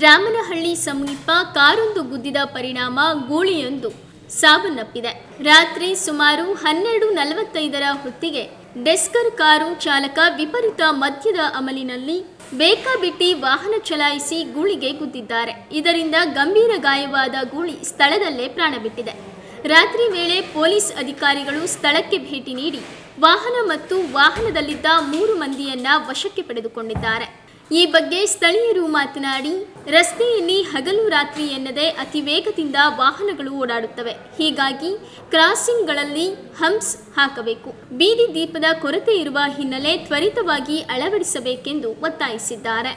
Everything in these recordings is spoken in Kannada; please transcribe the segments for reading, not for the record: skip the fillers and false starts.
ರಾಮನಹಳ್ಳಿ ಸಮೀಪ ಕಾರೊಂದು ಗುದ್ದಿದ ಪರಿಣಾಮ ಗೂಳಿಯೊಂದು ಸಾವನ್ನಪ್ಪಿದೆ. ರಾತ್ರಿ ಸುಮಾರು 12:45 ಹೊತ್ತಿಗೆ ಡೆಸ್ಕರ್ ಕಾರು ಚಾಲಕ ವಿಪರೀತ ಮದ್ಯದ ಅಮಲಿನಲ್ಲಿ ಬೇಕಾಬಿಟ್ಟಿ ವಾಹನ ಚಲಾಯಿಸಿ ಗೂಳಿಗೆ ಗುದ್ದಿದ್ದಾರೆ. ಇದರಿಂದ ಗಂಭೀರ ಗಾಯವಾದ ಗೂಳಿ ಸ್ಥಳದಲ್ಲೇ ಪ್ರಾಣಬಿಟ್ಟಿದೆ. ರಾತ್ರಿ ವೇಳೆ ಪೊಲೀಸ್ ಅಧಿಕಾರಿಗಳು ಸ್ಥಳಕ್ಕೆ ಭೇಟಿ ನೀಡಿ ವಾಹನ ಮತ್ತು ವಾಹನದಲ್ಲಿದ್ದ 3 ಮಂದಿಯನ್ನ ವಶಕ್ಕೆ ಪಡೆದುಕೊಂಡಿದ್ದಾರೆ. ಈ ಬಗ್ಗೆ ಸ್ಥಳೀಯರು ಮಾತನಾಡಿ, ರಸ್ತೆಯಲ್ಲಿ ಹಗಲು ರಾತ್ರಿ ಎನ್ನದೇ ಅತಿ ವೇಗದಿಂದ ವಾಹನಗಳು ಓಡಾಡುತ್ತವೆ. ಹೀಗಾಗಿ ಕ್ರಾಸಿಂಗ್ಗಳಲ್ಲಿ ಹಂಪ್ಸ್ ಹಾಕಬೇಕು. ಬೀದಿ ದೀಪದ ಕೊರತೆ ಇರುವ ಹಿನ್ನೆಲೆ ತ್ವರಿತವಾಗಿ ಅಳವಡಿಸಬೇಕೆಂದು ಒತ್ತಾಯಿಸಿದ್ದಾರೆ.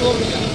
Gracias.